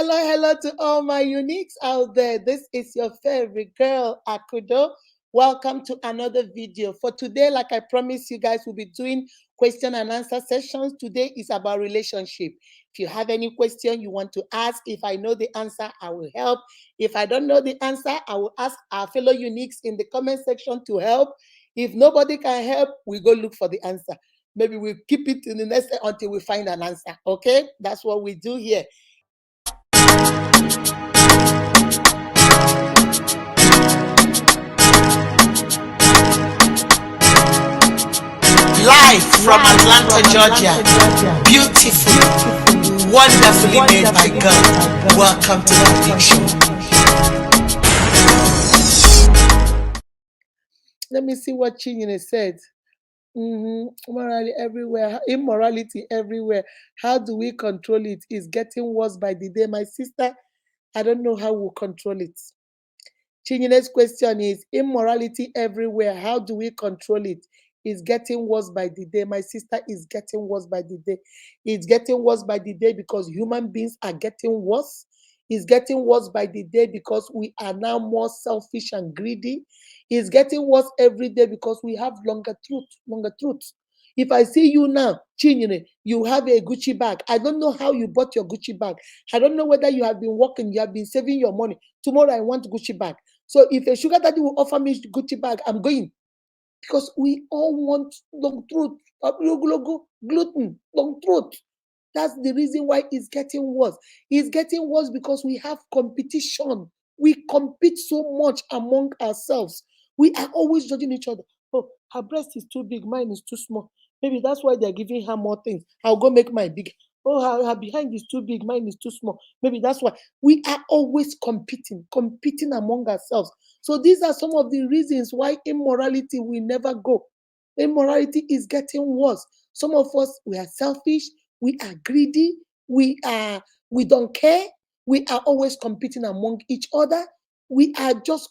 hello to all my uniques out there. This is your favorite girl, Akudo. Welcome to another video. For today, like I promised you guys, we'll be doing question and answer sessions. Today is about relationship. If you have any question you want to ask, if I know the answer, I will help. If I don't know the answer, I will ask our fellow uniques in the comment section to help. If nobody can help, we go look for the answer. Maybe we'll keep it in the next until we find an answer. Okay? That's what we do here. Live from Atlanta, Georgia. Beautiful, wonderfully made by God. Welcome to the Big Show. Let me see what Chinyere said. Immorality everywhere. How do we control it? It's getting worse by the day. My sister, I don't know how we'll control it. Chinyere's question is immorality everywhere. How do we control it? It's getting worse by the day. My sister, is getting worse by the day. It's getting worse by the day because human beings are getting worse. It's getting worse by the day because we are now more selfish and greedy. It's getting worse every day because we have longer truth. If I see you now, Chinyere, you have a Gucci bag. I don't know how you bought your Gucci bag. I don't know whether you have been working, you have been saving your money. Tomorrow I want Gucci bag. So if a sugar daddy will offer me Gucci bag, I'm going. Because we all want long throat, gluten, long throat. That's the reason why it's getting worse. It's getting worse because we have competition. We compete so much among ourselves. We are always judging each other. Oh, her breast is too big, mine is too small. Maybe that's why they're giving her more things. I'll go make mine big. Oh, her behind is too big, mine is too small. Maybe that's why we are always competing among ourselves. So these are some of the reasons why immorality will never go. Immorality is getting worse. Some of us, we are selfish, we are greedy, we don't care, we are always competing among each other, we are just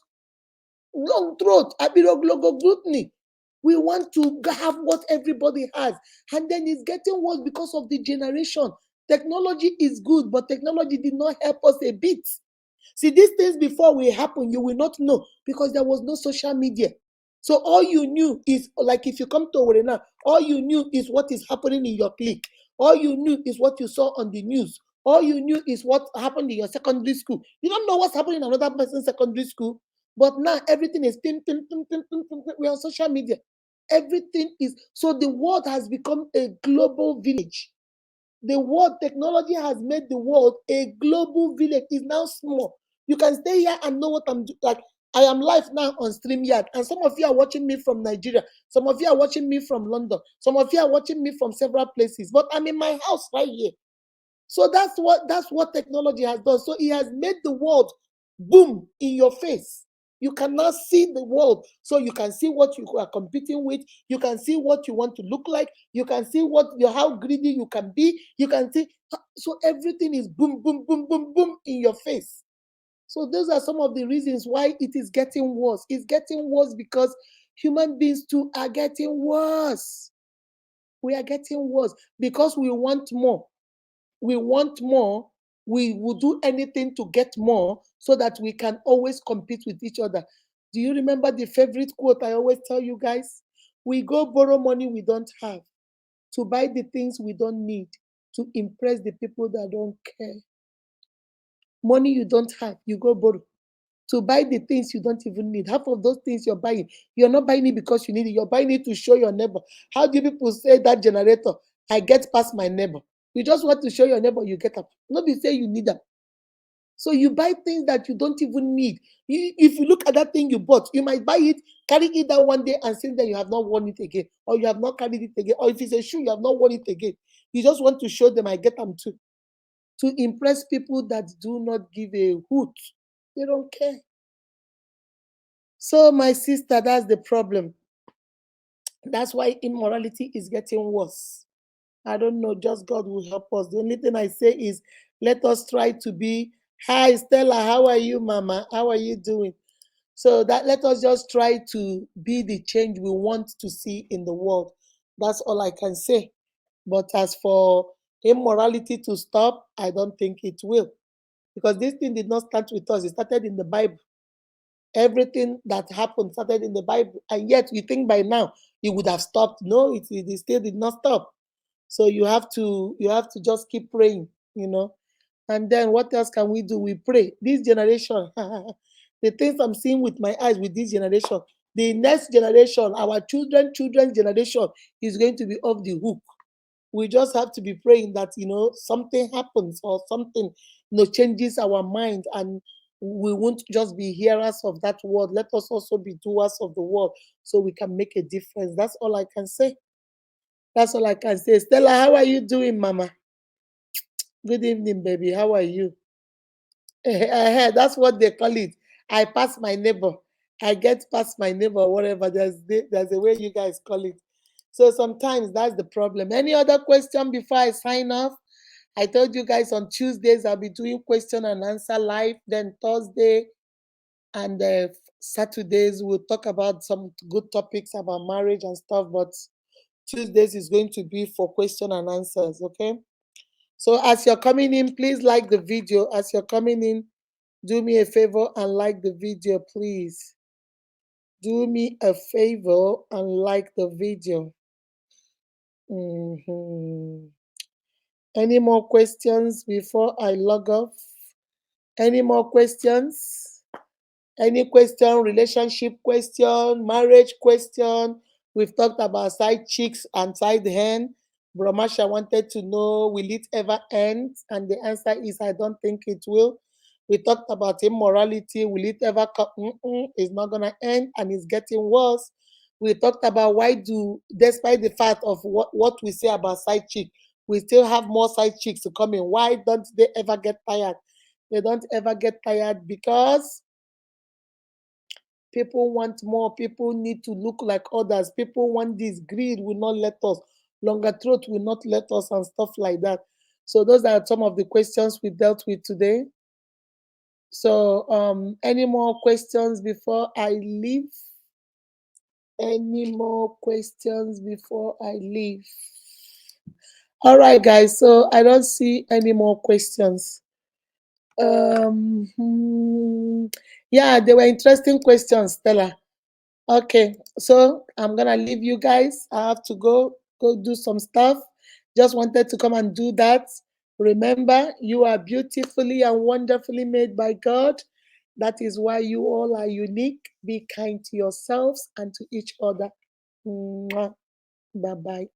long throat, gluttony. We want to have what everybody has, and then it's getting worse because of the generation. Technology is good, but technology did not help us a bit. See, these things before will happen, you will not know because there was no social media. So all you knew is, like if you come to Owerri now, all you knew is what is happening in your clique. All you knew is what you saw on the news. All you knew is what happened in your secondary school. You don't know what's happening in another person's secondary school. But now everything is pim, pim, pim, pim, pim, pim, pim. We're on social media. Everything is, so the world has become a global village. The world, technology has made the world a global village. It's now small. You can stay here and know what I'm doing. Like I am live now on StreamYard, and some of you are watching me from Nigeria. Some of you are watching me from London. Some of you are watching me from several places. But I'm in my house right here. So that's what technology has done. So it has made the world boom in your face. You cannot see the world, so you can see what you are competing with. You can see what you want to look like. You can see how greedy you can be. You can see, so everything is boom, boom, boom, boom, boom in your face. So those are some of the reasons why it is getting worse. It's getting worse because human beings too are getting worse. We are getting worse because we want more. We want more. We will do anything to get more so that we can always compete with each other. Do you remember the favorite quote I always tell you guys? We go borrow money we don't have to buy the things we don't need to impress the people that don't care. Money you don't have, you go borrow to buy the things you don't even need. Half of those things you're not buying it because you need it. You're buying it to show your neighbor. How do people say that generator? I get past my neighbor. You just want to show your neighbor you get up. Nobody say you need them. So you buy things that you don't even need. If you look at that thing you bought, you might buy it, carry it down one day and since then you have not worn it again. Or you have not carried it again. Or if it's a shoe, you have not worn it again. You just want to show them I get them too. To impress people that do not give a hoot. They don't care. So my sister, that's the problem. That's why immorality is getting worse. I don't know, just God will help us. The only thing I say is let us try to be, hi Stella, how are you, Mama? How are you doing? So that let us just try to be the change we want to see in the world. That's all I can say. But as for immorality to stop, I don't think it will. because this thing did not start with us. It started in the Bible. Everything that happened started in the Bible, and yet we think by now it would have stopped. No, it still did not stop. So you have to just keep praying, you know. And then what else can we do? We pray. This generation, the things I'm seeing with my eyes with this generation, the next generation, our children's generation is going to be off the hook. We just have to be praying that something happens or something changes our mind, and we won't just be hearers of that word. Let us also be doers of the word, so we can make a difference. That's all I can say. That's all I can say. Stella, how are you doing, Mama? Good evening, baby. How are you? That's what they call it. I pass my neighbor. I get past my neighbor, whatever. There's a way you guys call it. So sometimes that's the problem. Any other question before I sign off? I told you guys on Tuesdays I'll be doing question and answer live. Then Thursday and Saturdays we'll talk about some good topics about marriage and stuff. But Tuesdays is going to be for question and answers. Okay. So as you're coming in, please like the video. As you're coming in, do me a favor and like the video, please. Do me a favor and like the video. Mhm. Any more questions before I log off? Any more questions? Any question, relationship question, marriage question? We've talked about side chicks and side hen. Brahmasha wanted to know, will it ever end? And the answer is, I don't think it will. We talked about immorality. Will it ever come? It's not going to end, and it's getting worse. We talked about why despite the fact of what we say about side chick, we still have more side chicks to come in. Why don't they ever get tired? They don't ever get tired because people want more. People need to look like others. People want this. Greed will not let us. Longer throat will not let us, and stuff like that. So those are some of the questions we dealt with today. So any more questions before I leave? Any more questions before I leave? All right, guys. So I don't see any more questions. Yeah, they were interesting questions, Stella. Okay, so I'm gonna leave you guys. I have to go do some stuff. Just wanted to come and do that. Remember, you are beautifully and wonderfully made by God. That is why you all are unique. Be kind to yourselves and to each other. Bye bye.